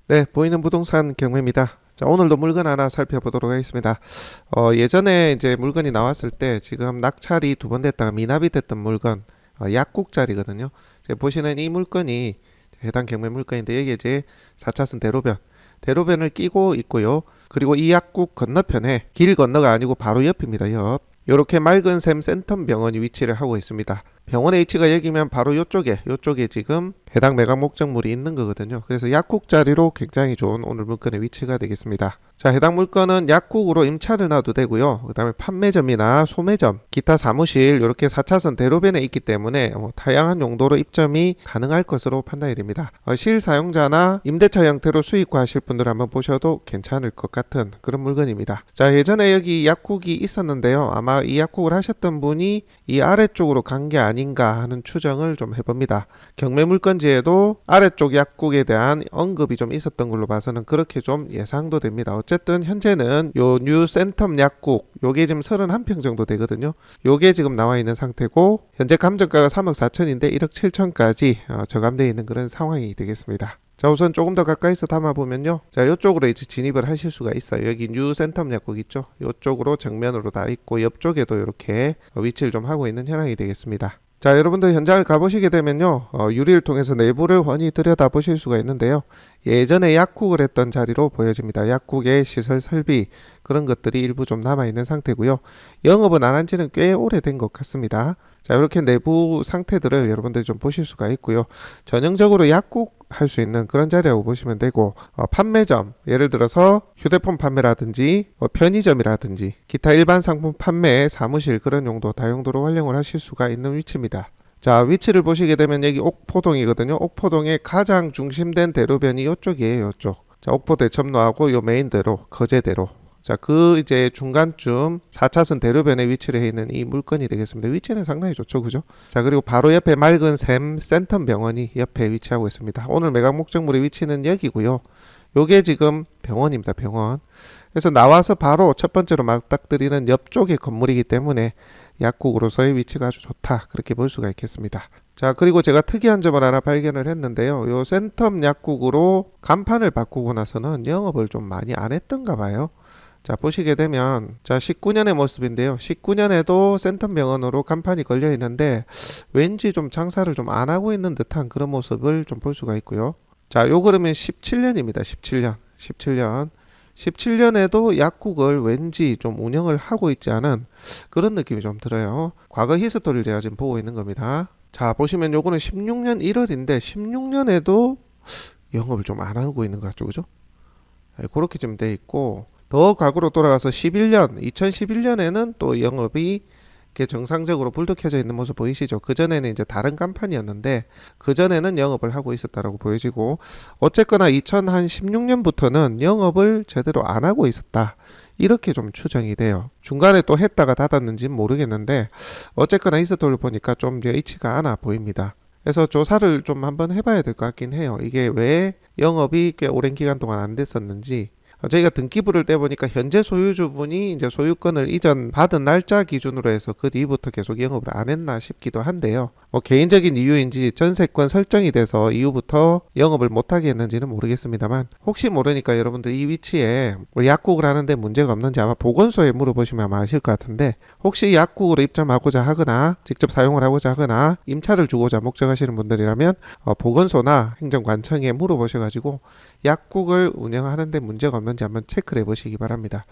네, 보이는 부동산 경매입니다. 자, 오늘도 물건 하나 살펴보도록 하겠습니다. 예전에 이제 물건이 나왔을 때 지금 낙찰이 두 번 됐다가 미납이 됐던 물건, 약국짜리거든요. 이제 보시는 이 물건이 해당 경매 물건인데 여기 이제 4차선 대로변을 끼고 있고요. 그리고 이 약국 건너편에 길 건너가 아니고 바로 옆입니다. 옆. 요렇게 맑은 샘 센텀 병원이 위치를 하고 있습니다. 병원의 위치가 여기면 바로 요쪽에 지금 해당 매각 목적물이 있는 거거든요. 그래서 약국 자리로 굉장히 좋은 오늘 물건의 위치가 되겠습니다. 자, 해당 물건은 약국으로 임차를 놔도 되고요. 그 다음에 판매점이나 소매점, 기타 사무실 이렇게 4차선 대로변에 있기 때문에 다양한 용도로 입점이 가능할 것으로 판단이 됩니다. 실사용자나 임대차 형태로 수익화 하실 분들 한번 보셔도 괜찮을 것 같은 그런 물건입니다. 자, 예전에 여기 약국이 있었는데요. 아마 이 약국을 하셨던 분이 이 아래쪽으로 간 게 아닌가 하는 추정을 좀 해봅니다. 경매 물건지에도 아래쪽 약국에 대한 언급이 좀 있었던 걸로 봐서는 그렇게 좀 예상도 됩니다. 어쨌든 현재는 요 뉴 센텀 약국 요게 지금 31평 정도 되거든요. 요게 지금 나와 있는 상태고 현재 감정가가 3억 4천인데 1억 7천까지 저감되어 있는 그런 상황이 되겠습니다. 자, 우선 조금 더 가까이서 담아보면요. 자, 이쪽으로 이제 진입을 하실 수가 있어요. 여기 뉴 센텀 약국 있죠. 이쪽으로 정면으로 다 있고 옆쪽에도 이렇게 위치를 좀 하고 있는 현황이 되겠습니다. 자, 여러분들 현장을 가보시게 되면요. 유리를 통해서 내부를 훤히 들여다보실 수가 있는데요. 예전에 약국을 했던 자리로 보여집니다. 약국의 시설 설비 그런 것들이 일부 좀 남아있는 상태고요. 영업은 안 한 지는 꽤 오래된 것 같습니다. 자, 이렇게 내부 상태들을 여러분들이 좀 보실 수가 있고요. 전형적으로 약국 할 수 있는 그런 자리라고 보시면 되고, 판매점, 예를 들어서 휴대폰 판매라든지 편의점이라든지 기타 일반 상품 판매, 사무실 그런 용도 다용도로 활용을 하실 수가 있는 위치입니다. 자, 위치를 보시게 되면 여기 옥포동이거든요. 옥포동의 가장 중심된 대로변이 이쪽이에요. 이쪽. 자, 옥포 대첨로하고 요 메인대로, 거제대로. 자, 그 이제 중간쯤 4차선 대로변에 위치를 해 있는 이 물건이 되겠습니다. 위치는 상당히 좋죠, 그죠? 자, 그리고 바로 옆에 맑은 샘 센텀 병원이 옆에 위치하고 있습니다. 오늘 매각 목적물의 위치는 여기고요. 요게 지금 병원입니다, 병원. 그래서 나와서 바로 첫 번째로 맞닥뜨리는 옆쪽의 건물이기 때문에 약국으로서의 위치가 아주 좋다, 그렇게 볼 수가 있겠습니다. 자, 그리고 제가 특이한 점을 하나 발견을 했는데요. 요 센텀 약국으로 간판을 바꾸고 나서는 영업을 좀 많이 안 했던가 봐요. 자, 보시게 되면 자 19년의 모습인데요. 19년에도 센텀 병원으로 간판이 걸려 있는데 왠지 좀 장사를 좀 안 하고 있는 듯한 그런 모습을 좀 볼 수가 있고요. 자, 요 그러면 17년입니다. 17년에도 약국을 왠지 좀 운영을 하고 있지 않은 그런 느낌이 좀 들어요. 과거 히스토리를 제가 지금 보고 있는 겁니다. 자, 보시면 요거는 16년 1월인데 16년에도 영업을 좀 안 하고 있는 것 같죠, 그죠? 그렇게 좀 돼 있고, 더 과거로 돌아가서 2011년에는 또 영업이 이렇게 정상적으로 불도 켜져 있는 모습 보이시죠? 그전에는 이제 다른 간판이었는데 그전에는 영업을 하고 있었다라고 보여지고, 어쨌거나 2016년부터는 영업을 제대로 안 하고 있었다, 이렇게 좀 추정이 돼요. 중간에 또 했다가 닫았는지는 모르겠는데 어쨌거나 히스토리를 보니까 좀 여의치가 않아 보입니다. 그래서 조사를 좀 한번 해봐야 될 것 같긴 해요. 이게 왜 영업이 꽤 오랜 기간 동안 안 됐었는지. 저희가 등기부를 떼보니까 현재 소유주분이 이제 소유권을 이전 받은 날짜 기준으로 해서 그 뒤부터 계속 영업을 안 했나 싶기도 한데요. 개인적인 이유인지 전세권 설정이 돼서 이후부터 영업을 못하게 했는지는 모르겠습니다만, 혹시 모르니까 여러분들 이 위치에 약국을 하는데 문제가 없는지 아마 보건소에 물어보시면 아마 아실 것 같은데, 혹시 약국으로 입점하고자 하거나 직접 사용을 하고자 하거나 임차를 주고자 목적하시는 분들이라면 보건소나 행정관청에 물어보셔가지고 약국을 운영하는데 문제가 없는지 한번 체크를 해보시기 바랍니다.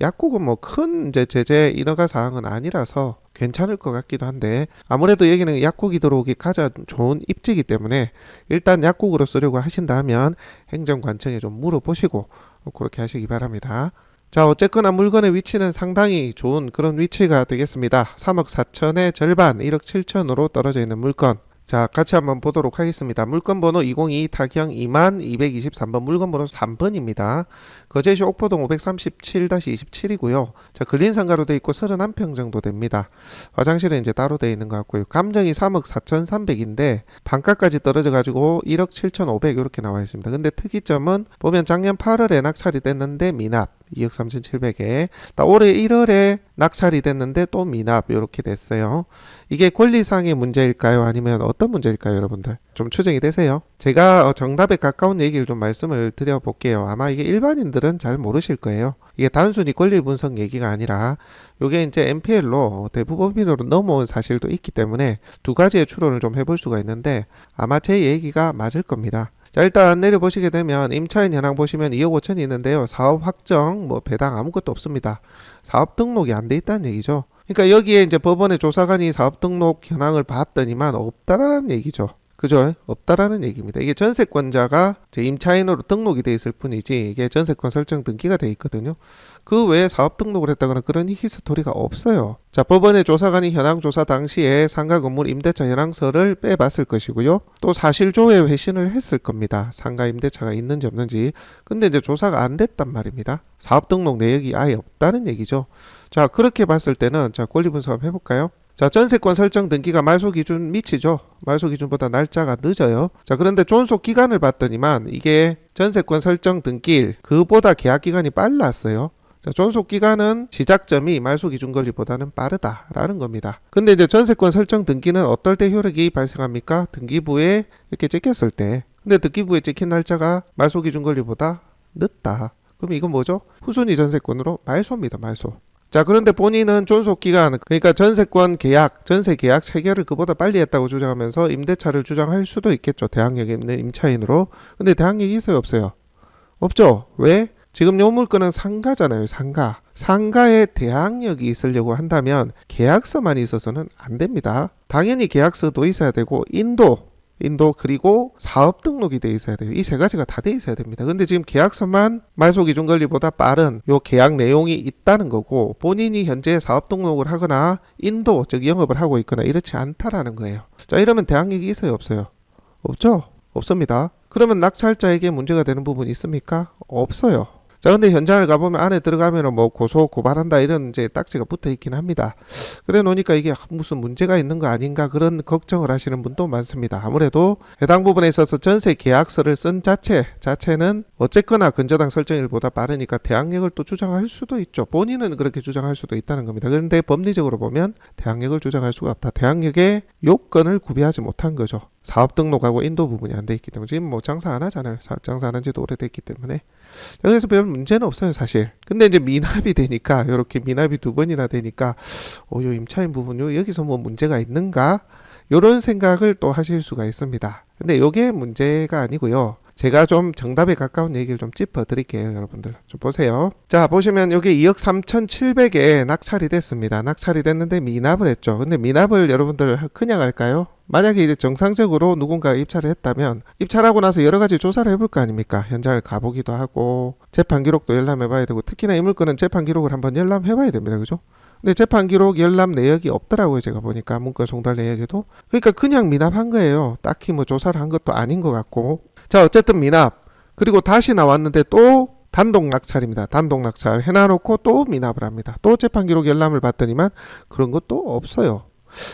약국은 뭐 큰 이제 제재 인허가 사항은 아니라서 괜찮을 것 같기도 한데, 아무래도 여기는 약국이 들어오기 가장 좋은 입지이기 때문에 일단 약국으로 쓰려고 하신다면 행정관청에 좀 물어보시고 그렇게 하시기 바랍니다. 자, 어쨌거나 물건의 위치는 상당히 좋은 그런 위치가 되겠습니다. 3억 4천의 절반 1억 7천으로 떨어져 있는 물건. 자, 같이 한번 보도록 하겠습니다. 물건 번호 202 타경 2223번, 물건 번호 3번입니다. 거제시 옥포동 537-27이고요. 자, 근린상가로 되어 있고 31평 정도 됩니다. 화장실은 이제 따로 되어 있는 것 같고요. 감정이 3억 4,300인데 반가까지 떨어져 가지고 1억 7,500 이렇게 나와 있습니다. 근데 특이점은 보면 작년 8월에 낙찰이 됐는데 미납 2억 3,700에, 올해 1월에 낙찰이 됐는데 또 미납 이렇게 됐어요. 이게 권리상의 문제일까요? 아니면 어떤 문제일까요, 여러분들? 좀 추정이 되세요? 제가 정답에 가까운 얘기를 좀 말씀을 드려볼게요. 아마 이게 일반인들은 잘 모르실 거예요. 이게 단순히 권리 분석 얘기가 아니라 이게 이제 NPL로 대부법인으로 넘어온 사실도 있기 때문에 두 가지의 추론을 좀 해볼 수가 있는데 아마 제 얘기가 맞을 겁니다. 자, 일단 내려보시게 되면 임차인 현황 보시면 2억 5천이 있는데요. 사업 확정, 배당 아무것도 없습니다. 사업 등록이 안 돼 있다는 얘기죠. 그러니까 여기에 이제 법원의 조사관이 사업 등록 현황을 봤더니만 없다라는 얘기죠. 그죠? 없다라는 얘기입니다. 이게 전세권자가 제 임차인으로 등록이 돼 있을 뿐이지 이게 전세권 설정 등기가 돼 있거든요. 그 외에 사업 등록을 했다거나 그런 히스토리가 없어요. 자, 법원의 조사관이 현황 조사 당시에 상가 건물 임대차 현황서를 빼봤을 것이고요. 또 사실조회 회신을 했을 겁니다. 상가 임대차가 있는지 없는지. 근데 이제 조사가 안 됐단 말입니다. 사업 등록 내역이 아예 없다는 얘기죠. 자, 그렇게 봤을 때는 자, 권리 분석 한번 해볼까요? 자, 전세권 설정 등기가 말소 기준 미치죠. 말소 기준보다 날짜가 늦어요. 자, 그런데 존속 기간을 봤더니만 이게 전세권 설정 등기일 그보다 계약 기간이 빨랐어요. 자, 존속 기간은 시작점이 말소 기준 권리보다는 빠르다라는 겁니다. 근데 이제 전세권 설정 등기는 어떨 때 효력이 발생합니까? 등기부에 이렇게 찍혔을 때. 근데 등기부에 찍힌 날짜가 말소 기준 권리보다 늦다. 그럼 이건 뭐죠? 후순위 전세권으로 말소입니다. 말소. 자, 그런데 본인은 존속기간, 그러니까 전세권 계약, 전세 계약 체결을 그보다 빨리 했다고 주장하면서 임대차를 주장할 수도 있겠죠. 대항력에 있는 임차인으로. 근데 대항력이 있어요, 없어요? 없죠. 왜? 지금 요 물건은 상가잖아요. 상가. 상가에 대항력이 있으려고 한다면 계약서만 있어서는 안 됩니다. 당연히 계약서도 있어야 되고 인도 그리고 사업 등록이 돼 있어야 돼요. 이 세 가지가 다 돼 있어야 됩니다. 근데 지금 계약서만 말소 기준 권리보다 빠른 요 계약 내용이 있다는 거고 본인이 현재 사업 등록을 하거나 인도 즉 영업을 하고 있거나 이렇지 않다라는 거예요. 자, 이러면 대항력이 있어요, 없어요? 없죠? 없습니다. 그러면 낙찰자에게 문제가 되는 부분이 있습니까? 없어요. 자, 근데 현장을 가보면 안에 들어가면 고소 고발한다 이런 이제 딱지가 붙어 있긴 합니다. 그래 놓으니까 이게 무슨 문제가 있는 거 아닌가 그런 걱정을 하시는 분도 많습니다. 아무래도 해당 부분에 있어서 전세 계약서를 쓴 자체는 어쨌거나 근저당 설정일보다 빠르니까 대항력을 또 주장할 수도 있죠. 본인은 그렇게 주장할 수도 있다는 겁니다. 그런데 법리적으로 보면 대항력을 주장할 수가 없다. 대항력의 요건을 구비하지 못한 거죠. 사업 등록하고 인도 부분이 안 돼 있기 때문에 지금 장사 안 하잖아요. 장사 안 한 지도 오래됐기 때문에. 그래서 별 문제는 없어요, 사실. 근데 이제 미납이 되니까 이렇게 미납이 두 번이나 되니까 요 임차인 부분 여기서 문제가 있는가? 요런 생각을 또 하실 수가 있습니다. 근데 요게 문제가 아니고요. 제가 좀 정답에 가까운 얘기를 좀 짚어 드릴게요. 여러분들 좀 보세요. 자, 보시면 여기 2억 3,700에 낙찰이 됐습니다. 낙찰이 됐는데 미납을 했죠. 근데 미납을 여러분들 그냥 할까요? 만약에 이제 정상적으로 누군가가 입찰을 했다면 입찰하고 나서 여러 가지 조사를 해볼 거 아닙니까? 현장을 가보기도 하고 재판 기록도 열람해봐야 되고 특히나 이 물건은 재판 기록을 한번 열람해봐야 됩니다. 그죠? 근데 재판 기록 열람 내역이 없더라고요. 제가 보니까 문건 송달 내역에도. 그러니까 그냥 미납한 거예요. 딱히 조사를 한 것도 아닌 것 같고. 자, 어쨌든 미납. 그리고 다시 나왔는데 또 단독 낙찰입니다. 단독 낙찰 해놔놓고 또 미납을 합니다. 또 재판 기록 열람을 봤더니만 그런 것도 없어요.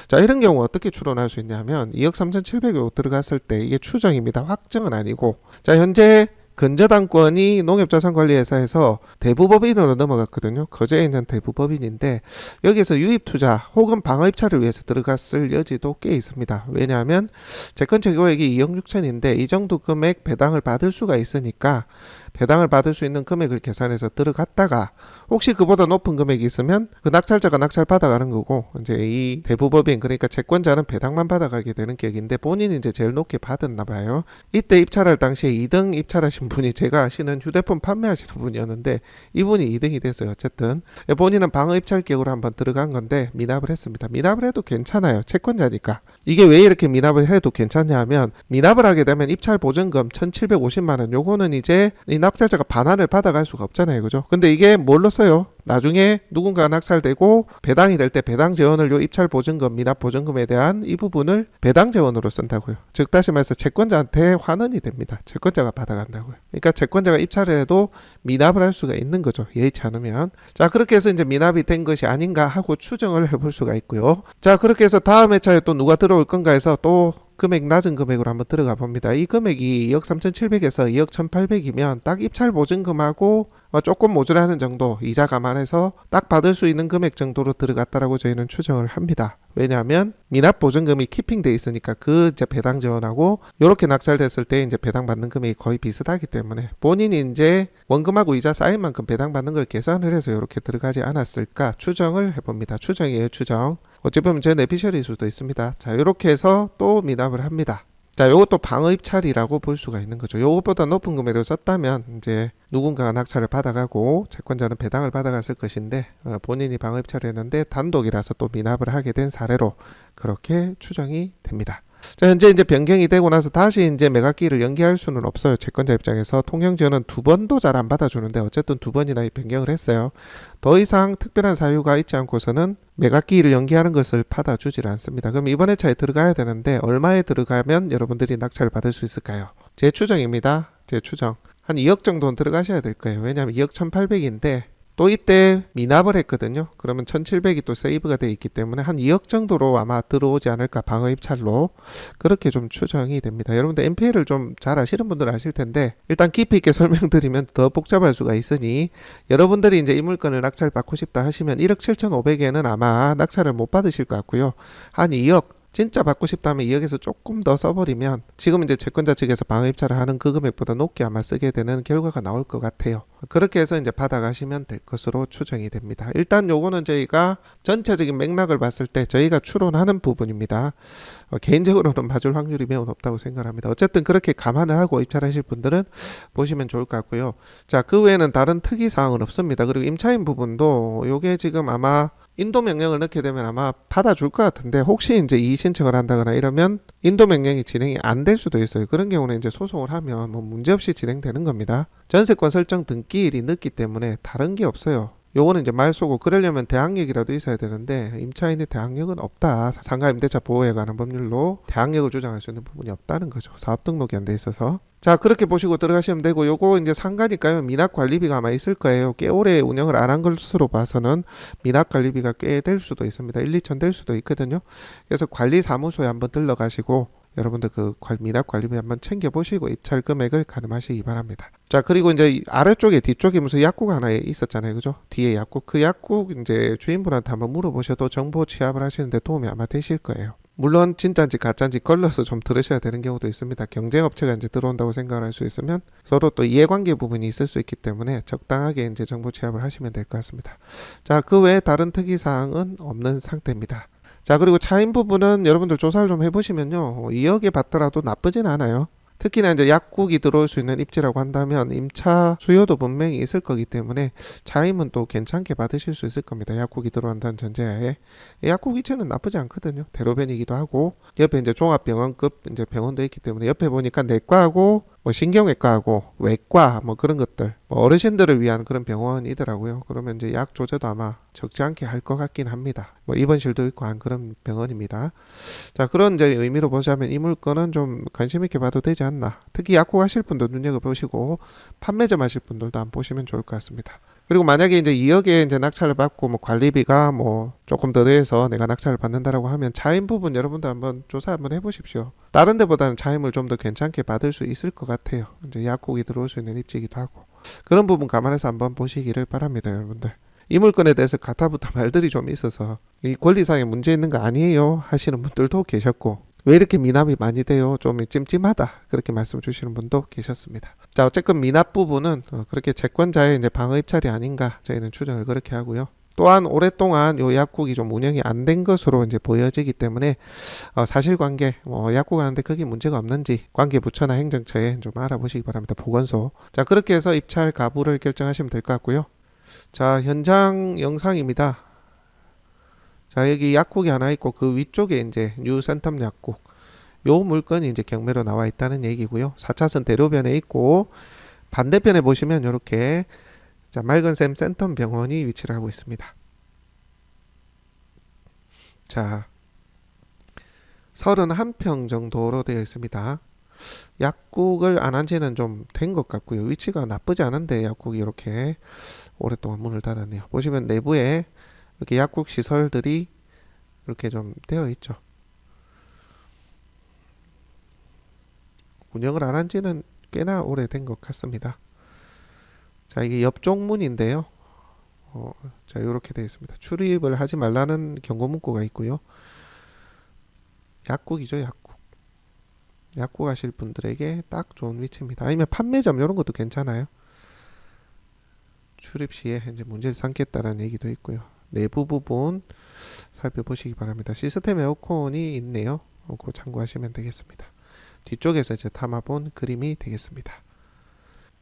자, 이런 경우 어떻게 추론할 수 있냐면 2억 3,700억 들어갔을 때 이게 추정입니다. 확정은 아니고. 자, 현재 근저당권이 농협자산관리회사에서 대부법인으로 넘어갔거든요. 거제에 있는 대부법인인데 여기서 유입투자 혹은 방어입찰을 위해서 들어갔을 여지도 꽤 있습니다. 왜냐하면 채권 최고액이 2억 6천인데 이 정도 금액 배당을 받을 수가 있으니까 배당을 받을 수 있는 금액을 계산해서 들어갔다가 혹시 그보다 높은 금액이 있으면 그 낙찰자가 낙찰 받아가는 거고 이제 이 대부법인 그러니까 채권자는 배당만 받아가게 되는 격인데 본인이 이제 제일 높게 받았나 봐요. 이때 입찰할 당시에 2등 입찰하신 분이 제가 아시는 휴대폰 판매하시는 분이었는데 이분이 2등이 됐어요. 어쨌든 본인은 방어 입찰격으로 한번 들어간 건데 미납을 했습니다. 미납을 해도 괜찮아요. 채권자니까. 이게 왜 이렇게 미납을 해도 괜찮냐 하면 미납을 하게 되면 입찰 보증금 1,750만 원 요거는 이제 이 낙찰자가 반환을 받아갈 수가 없잖아요. 그죠? 근데 이게 뭘로 써요? 나중에 누군가 낙찰되고 배당이 될 때 배당 재원을 요 입찰 보증금, 미납 보증금에 대한 이 부분을 배당 재원으로 쓴다고요. 즉 다시 말해서 채권자한테 환원이 됩니다. 채권자가 받아간다고요. 그러니까 채권자가 입찰을 해도 미납을 할 수가 있는 거죠. 예의치 않으면. 자, 그렇게 해서 이제 미납이 된 것이 아닌가 하고 추정을 해볼 수가 있고요. 자, 그렇게 해서 다음 회차에 또 누가 들어올 건가 해서 또 금액 낮은 금액으로 한번 들어가 봅니다. 이 금액이 2억 3,700에서 2억 1,800이면 딱 입찰 보증금하고 조금 모자라는 정도, 이자 감안해서 딱 받을 수 있는 금액 정도로 들어갔다라고 저희는 추정을 합니다. 왜냐하면 미납 보증금이 키핑돼 있으니까 그 이제 배당 지원하고 요렇게 낙찰됐을 때 이제 배당 받는 금액이 거의 비슷하기 때문에 본인이 이제 원금하고 이자 쌓인 만큼 배당 받는 걸 계산을 해서 요렇게 들어가지 않았을까 추정을 해봅니다. 추정이에요, 추정. 어찌 보면 제 내피셜일 수도 있습니다. 자, 요렇게 해서 또 미납을 합니다. 자, 요것도 방어입찰이라고 볼 수가 있는 거죠. 요것보다 높은 금액을 썼다면 이제 누군가가 낙찰을 받아가고 채권자는 배당을 받아갔을 것인데 본인이 방어입찰을 했는데 단독이라서 또 미납을 하게 된 사례로 그렇게 추정이 됩니다. 자, 현재 이제 변경이 되고 나서 다시 이제 매각기일을 연기할 수는 없어요. 채권자 입장에서 통영 지원은 두 번도 잘 안 받아주는데 어쨌든 두 번이나 변경을 했어요. 더 이상 특별한 사유가 있지 않고서는 매각기일을 연기하는 것을 받아주질 않습니다. 그럼 이번 회차에 들어가야 되는데 얼마에 들어가면 여러분들이 낙찰을 받을 수 있을까요? 제 추정입니다. 제 추정. 한 2억 정도는 들어가셔야 될 거예요. 왜냐하면 2억 1,800인데 또 이때 미납을 했거든요. 그러면 1,700이 또 세이브가 되어 있기 때문에 한 2억 정도로 아마 들어오지 않을까, 방어 입찰로. 그렇게 좀 추정이 됩니다. 여러분들 NPL을 좀 잘 아시는 분들은 아실 텐데 일단 깊이 있게 설명드리면 더 복잡할 수가 있으니 여러분들이 이제 이 물건을 낙찰 받고 싶다 하시면 1억 7,500에는 아마 낙찰을 못 받으실 것 같고요. 한 2억 진짜 받고 싶다면 2억에서 조금 더 써버리면 지금 이제 채권자 측에서 방어 입찰을 하는 그 금액보다 높게 아마 쓰게 되는 결과가 나올 것 같아요. 그렇게 해서 이제 받아가시면 될 것으로 추정이 됩니다. 일단 요거는 저희가 전체적인 맥락을 봤을 때 저희가 추론하는 부분입니다. 개인적으로는 맞을 확률이 매우 높다고 생각합니다. 어쨌든 그렇게 감안을 하고 입찰하실 분들은 보시면 좋을 것 같고요. 자, 그 외에는 다른 특이사항은 없습니다. 그리고 임차인 부분도 요게 지금 아마 인도 명령을 넣게 되면 아마 받아줄 것 같은데 혹시 이제 이의 신청을 한다거나 이러면 인도 명령이 진행이 안 될 수도 있어요. 그런 경우는 이제 소송을 하면 뭐 문제없이 진행되는 겁니다. 전세권 설정 등기일이 늦기 때문에 다른 게 없어요. 요거는 이제 말 쏘고 그러려면 대항력이라도 있어야 되는데 임차인의 대항력은 없다. 상가임대차 보호에 관한 법률로 대항력을 주장할 수 있는 부분이 없다는 거죠. 사업 등록이 안 돼 있어서. 자, 그렇게 보시고 들어가시면 되고 요거 이제 상가니까요. 미납 관리비가 아마 있을 거예요. 꽤 오래 운영을 안 한 것으로 봐서는 미납 관리비가 꽤 될 수도 있습니다. 1, 2천 될 수도 있거든요. 그래서 관리사무소에 한번 들러가시고 여러분들 그 미납 관리비 한번 챙겨보시고 입찰 금액을 가늠하시기 바랍니다. 자, 그리고 이제 아래쪽에 뒤쪽에 무슨 약국 하나 있었잖아요. 그죠? 뒤에 약국. 그 약국 이제 주인분한테 한번 물어보셔도 정보 취합을 하시는데 도움이 아마 되실 거예요. 물론 진짜인지 가짜인지 걸러서 좀 들으셔야 되는 경우도 있습니다. 경쟁업체가 이제 들어온다고 생각을 할 수 있으면 서로 또 이해관계 부분이 있을 수 있기 때문에 적당하게 이제 정보 취합을 하시면 될 것 같습니다. 자, 그 외에 다른 특이사항은 없는 상태입니다. 자, 그리고 차임 부분은 여러분들 조사를 좀 해보시면요. 2억에 받더라도 나쁘진 않아요. 특히나 이제 약국이 들어올 수 있는 입지라고 한다면 임차 수요도 분명히 있을 거기 때문에 차임은 또 괜찮게 받으실 수 있을 겁니다. 약국이 들어온다는 전제하에. 약국 위치는 나쁘지 않거든요. 대로변이기도 하고 옆에 이제 종합병원급 이제 병원도 있기 때문에 옆에 보니까 내과하고 뭐 신경외과하고 외과 뭐 그런 것들 뭐 어르신들을 위한 그런 병원이더라고요. 그러면 이제 약 조제도 아마 적지 않게 할 것 같긴 합니다. 뭐 입원실도 있고 한 그런 병원입니다. 자, 그런 이제 의미로 보자면 이 물건은 좀 관심 있게 봐도 되지 않나. 특히 약국 하실 분도 눈여겨보시고 판매점 하실 분들도 한번 보시면 좋을 것 같습니다. 그리고 만약에 이제 2억에 이제 낙찰을 받고 뭐 관리비가 뭐 조금 더 더해서 내가 낙찰을 받는다라고 하면 차임 부분 여러분들 한번 조사 한번 해보십시오. 다른 데보다는 차임을 좀 더 괜찮게 받을 수 있을 것 같아요. 이제 약국이 들어올 수 있는 입지이기도 하고 그런 부분 감안해서 한번 보시기를 바랍니다, 여러분들. 이 물건에 대해서 가타부타 말들이 좀 있어서 이 권리상에 문제 있는 거 아니에요 하시는 분들도 계셨고 왜 이렇게 미납이 많이 돼요? 좀 찜찜하다 그렇게 말씀 주시는 분도 계셨습니다. 자, 어쨌건 미납 부분은 그렇게 채권자의 이제 방어 입찰이 아닌가 저희는 추정을 그렇게 하고요. 또한 오랫동안 요 약국이 좀 운영이 안 된 것으로 이제 보여지기 때문에 사실관계 약국 하는데 크게 문제가 없는지 관계부처나 행정처에 좀 알아보시기 바랍니다. 보건소. 자, 그렇게 해서 입찰 가부를 결정하시면 될 것 같고요. 자, 현장 영상입니다. 자, 여기 약국이 하나 있고 그 위쪽에 이제 뉴 센텀 약국 요 물건이 이제 경매로 나와 있다는 얘기고요. 4차선 대로변에 있고 반대편에 보시면 이렇게 자, 맑은샘 센텀 병원이 위치를 하고 있습니다. 자, 31평 정도로 되어 있습니다. 약국을 안 한 지는 좀 된 것 같고요. 위치가 나쁘지 않은데 약국이 이렇게 오랫동안 문을 닫았네요. 보시면 내부에 이렇게 약국 시설들이 이렇게 좀 되어 있죠. 운영을 안 한 지는 꽤나 오래된 것 같습니다. 자, 이게 옆쪽문인데요. 자, 이렇게 되어 있습니다. 출입을 하지 말라는 경고 문구가 있고요. 약국이죠, 약국. 약국 하실 분들에게 딱 좋은 위치입니다. 아니면 판매점 이런 것도 괜찮아요. 출입 시에 이제 문제를 삼겠다라는 얘기도 있고요. 내부 부분 살펴보시기 바랍니다. 시스템 에어컨이 있네요. 그거 참고하시면 되겠습니다. 뒤쪽에서 이제 담아본 그림이 되겠습니다.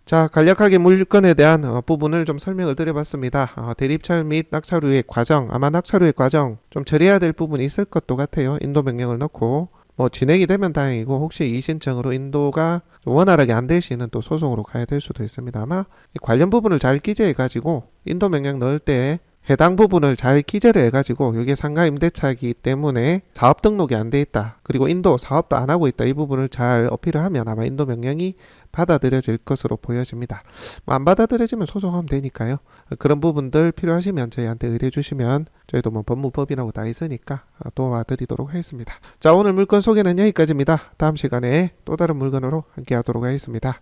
자, 간략하게 물건에 대한 부분을 좀 설명을 드려봤습니다. 대립찰 및 낙찰후의 과정, 아마 낙찰후의 과정 좀 처리해야 될 부분이 있을 것도 같아요. 인도 명령을 넣고 뭐 진행이 되면 다행이고, 혹시 이신청으로 인도가 원활하게 안 되시는 또 소송으로 가야 될 수도 있습니다. 아마 관련 부분을 잘 기재해 가지고 인도 명령 넣을 때 해당 부분을 잘 기재를 해가지고, 이게 상가 임대차이기 때문에 사업 등록이 안 돼 있다, 그리고 인도 사업도 안 하고 있다, 이 부분을 잘 어필을 하면 아마 인도 명령이 받아들여질 것으로 보여집니다. 안 받아들여지면 소송하면 되니까요. 그런 부분들 필요하시면 저희한테 의뢰 주시면 저희도 뭐 법무법인하고 다 있으니까 도와드리도록 하겠습니다. 자, 오늘 물건 소개는 여기까지입니다. 다음 시간에 또 다른 물건으로 함께 하도록 하겠습니다.